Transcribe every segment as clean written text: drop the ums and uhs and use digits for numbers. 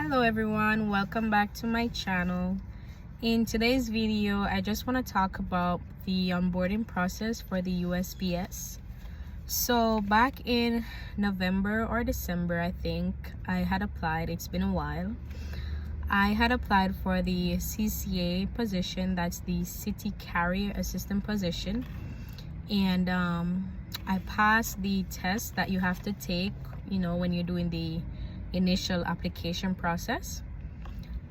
Hello everyone, welcome back to my channel. In today's video, I just want to talk about the onboarding process for the USPS. So back in November or December, I think I had applied. It's been a while. I had applied for the CCA position, that's the City Carrier Assistant position, and I passed the test that you have to take, when you're doing the initial application process.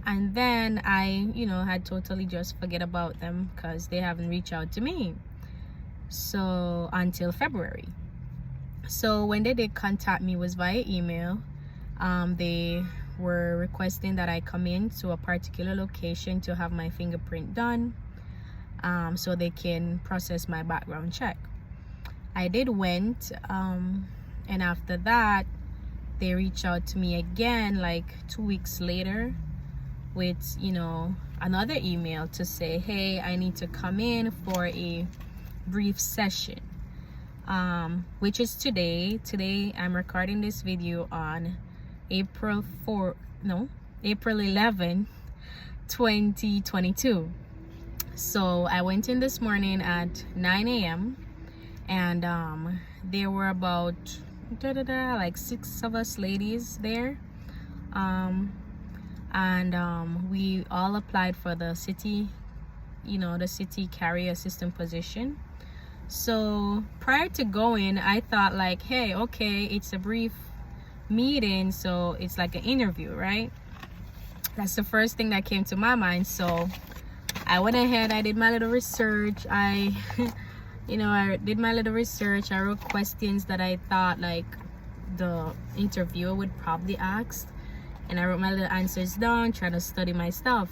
And then I had totally just forget about them because they haven't reached out to me so until February. So when they did contact me was via email. They were requesting that I come in to a particular location to have my fingerprint done, so they can process my background check. I did went, and after that they reached out to me again like 2 weeks later with another email to say, hey, I need to come in for a brief session, which is today. I'm recording this video on April 11, 2022. So I went in this morning at 9 a.m. and there were about like 6 of us ladies there, and we all applied for the city carrier assistant position. So prior to going, I thought like, hey, okay, it's a brief meeting, so it's like an interview, right? That's the first thing that came to my mind. So I went ahead, I did my little research. I did my little research. I wrote questions that I thought like the interviewer would probably ask, and I wrote my little answers down, trying to study my stuff.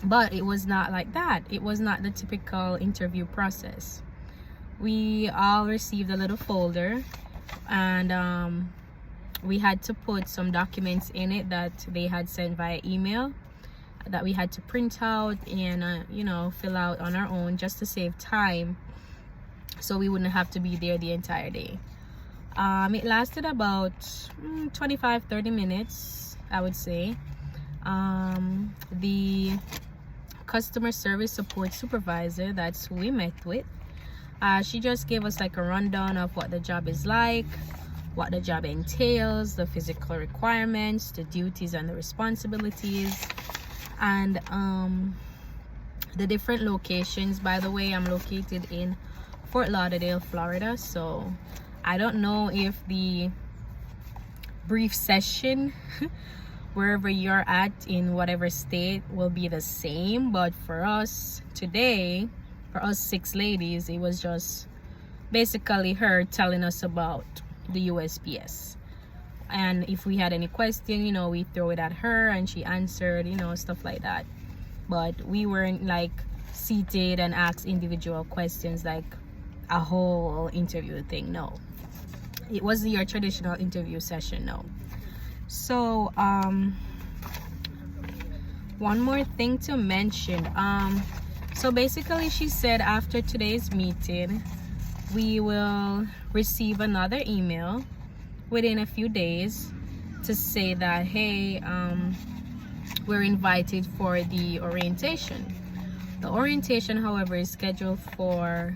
But it was not like that. It was not the typical interview process. We all received a little folder, and we had to put some documents in it that they had sent via email that we had to print out and fill out on our own just to save time, so we wouldn't have to be there the entire day. It lasted about 25-30 minutes, I would say. The customer service support supervisor, that's who we met with, she just gave us like a rundown of what the job is like, what the job entails, the physical requirements, the duties and the responsibilities, and the different locations. By the way, I'm located in Fort Lauderdale, Florida, so I don't know if the brief session wherever you're at in whatever state will be the same, but for us today, for us 6 ladies, it was just basically her telling us about the USPS, and if we had any question, we throw it at her and she answered, stuff like that. But we weren't like seated and asked individual questions like a whole interview thing. No, it wasn't your traditional interview session. No. So one more thing to mention, so basically she said after today's meeting we will receive another email within a few days to say that, hey, we're invited for the orientation. The orientation, however, is scheduled for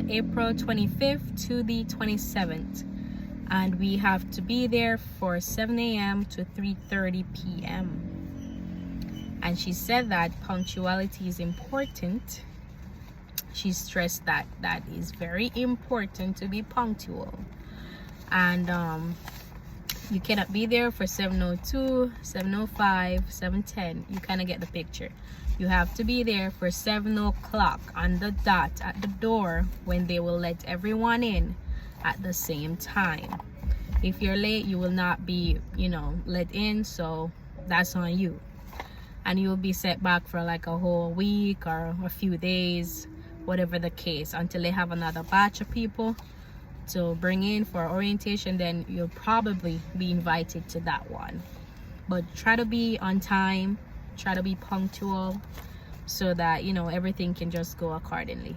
April 25th to the 27th, and we have to be there for 7 a.m. to 3:30 p.m. and she said that punctuality is important. She stressed that that is very important to be punctual, and you cannot be there for 7:02, 7:05, 7:10. You kind of get the picture. You have to be there for 7 o'clock on the dot at the door, when they will let everyone in at the same time. If you're late, you will not be let in, so that's on you, and you will be set back for like a whole week or a few days, whatever the case, until they have another batch of people to bring in for orientation. Then you'll probably be invited to that one. But try to be on time, try to be punctual, so that everything can just go accordingly.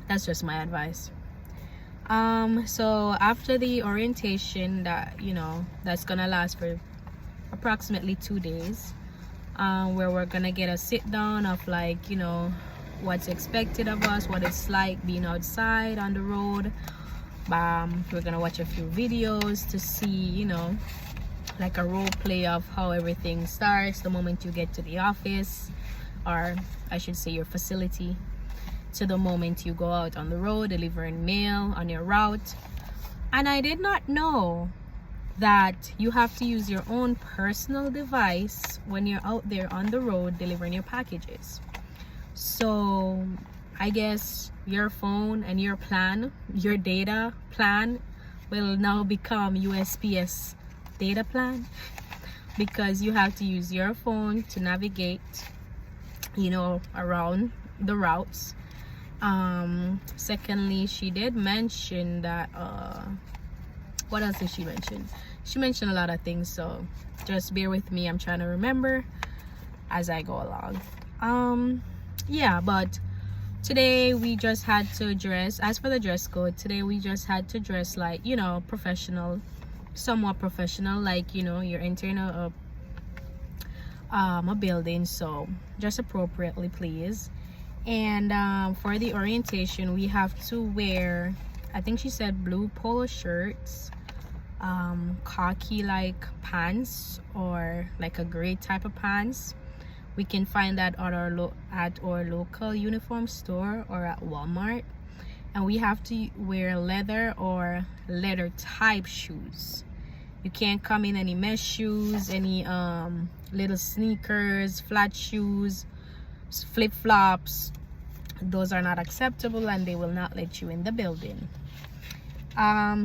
That's just my advice. So after the orientation that, that's gonna last for approximately 2 days, where we're gonna get a sit down of like, what's expected of us, what it's like being outside on the road. We're gonna watch a few videos to see, like a role play of how everything starts the moment you get to the office, or I should say your facility, to the moment you go out on the road delivering mail on your route. And I did not know that you have to use your own personal device when you're out there on the road delivering your packages. So I guess your phone and your data plan will now become USPS data plan, because you have to use your phone to navigate, around the routes. Secondly, she did mention that what else did she mention? She mentioned a lot of things, so just bear with me. I'm trying to remember as I go along. Yeah, but today we just had to dress. As for the dress code, today we just had to dress like, professional, somewhat professional, like, you're entering a building, so dress appropriately, please. And for the orientation, we have to wear, I think she said, blue polo shirts, khaki like pants, or like a gray type of pants. We can find that at our local uniform store or at Walmart. And we have to wear leather or leather type shoes. You can't come in any mesh shoes, any little sneakers, flat shoes, flip-flops. Those are not acceptable and they will not let you in the building.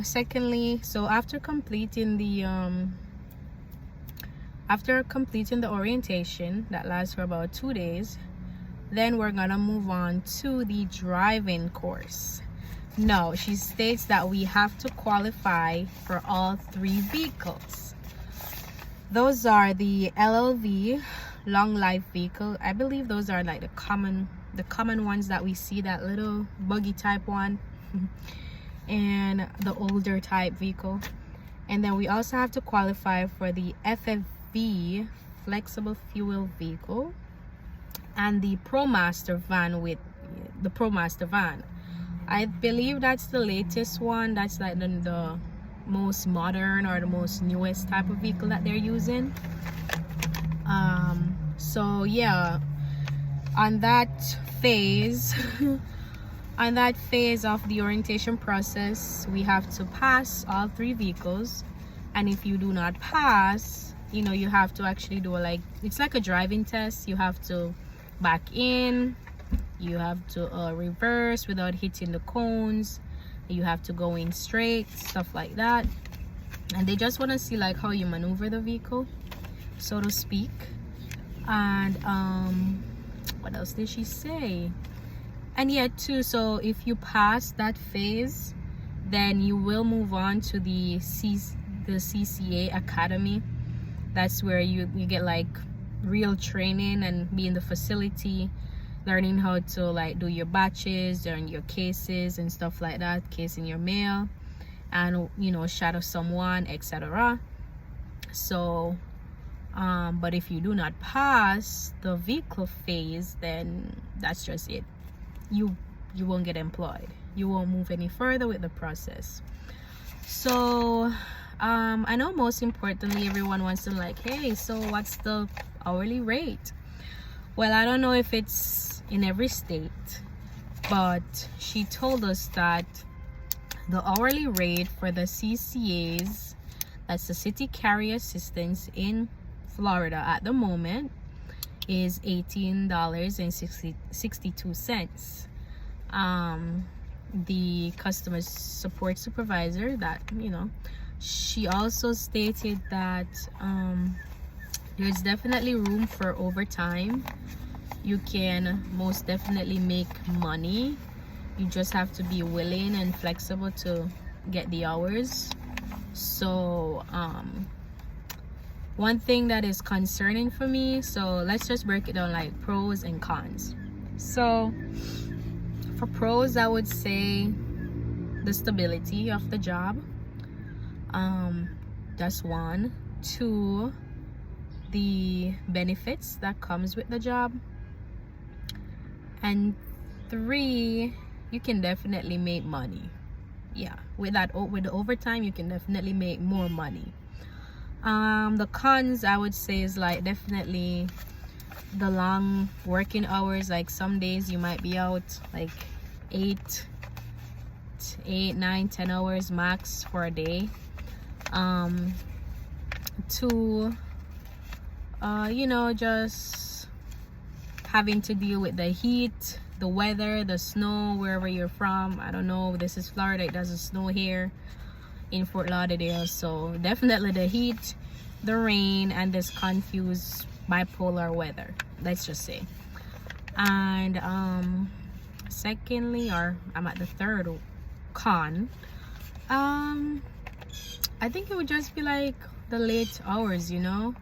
Secondly, so after completing the orientation that lasts for about 2 days, then we're gonna move on to the driving course. No, she states that we have to qualify for all 3 vehicles. Those are the LLV, long life vehicle. I believe those are like the common ones that we see, that little buggy type one, and the older type vehicle. And then we also have to qualify for the FFV, flexible fuel vehicle, and the ProMaster van. With the ProMaster van, I believe that's the latest one. That's like the most modern or the most newest type of vehicle that they're using. So yeah, on that phase of the orientation process, we have to pass all 3 vehicles. And if you do not pass, you have to actually do it's like a driving test. You have to back in, you have to reverse without hitting the cones, you have to go in straight, stuff like that. And they just want to see like how you maneuver the vehicle, so to speak. And what else did she say? And yet too, so if you pass that phase, then you will move on to the CCA Academy. That's where you get like real training and be in the facility, learning how to like do your batches and your cases and stuff like that, casing your mail, and shadow someone, etc. So but if you do not pass the vehicle phase, then that's just it. You won't get employed. You won't move any further with the process. So I know most importantly, everyone wants to like, hey, so what's the hourly rate? Well, I don't know if it's in every state, but she told us that the hourly rate for the CCAs, that's the city carrier assistants in Florida at the moment, is $18.62. The customer support supervisor, that she also stated that there's definitely room for overtime. You can most definitely make money. You just have to be willing and flexible to get the hours. So one thing that is concerning for me, so let's just break it down like pros and cons. So for pros, I would say the stability of the job. That's 1. 2, the benefits that comes with the job. And 3, you can definitely make money. Yeah, with the overtime, you can definitely make more money. The cons, I would say, is like definitely the long working hours. Like some days you might be out like 8, 9, 10 hours max for a day. 2, you know, just having to deal with the heat, the weather, the snow, wherever you're from. I don't know, this is Florida, it doesn't snow here in Fort Lauderdale, so definitely the heat, the rain, and this confused bipolar weather, let's just say. And secondly, or I'm at the 3rd con, I think it would just be like the late hours, you know,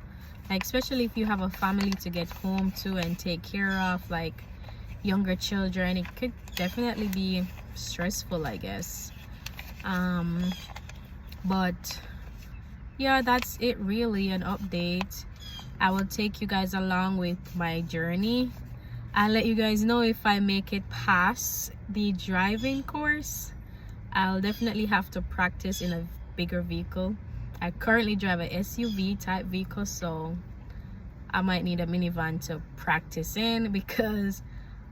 like especially if you have a family to get home to and take care of, like younger children. It could definitely be stressful, I guess. But yeah, that's it, really, an update. I will take you guys along with my journey. I'll let you guys know if I make it past the driving course. I'll definitely have to practice in a bigger vehicle. I currently drive a SUV type vehicle, so I might need a minivan to practice in, because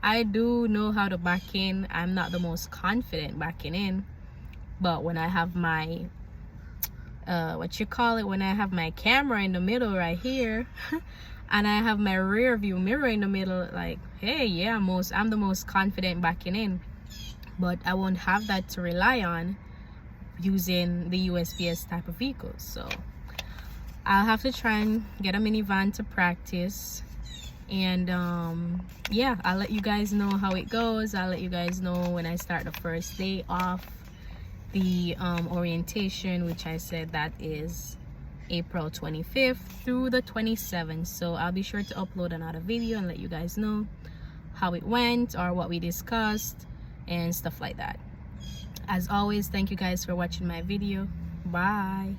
I do know how to back in. I'm not the most confident backing in, but when I have my when I have my camera in the middle right here and I have my rear view mirror in the middle, like, hey, yeah, I'm the most confident backing in. But I won't have that to rely on using the USPS type of vehicles, so I'll have to try and get a minivan to practice. And yeah, I'll let you guys know how it goes. I'll let you guys know when I start the first day off the orientation, which I said that is April 25th through the 27th. So I'll be sure to upload another video and let you guys know how it went or what we discussed and stuff like that. As always, thank you guys for watching my video. Bye.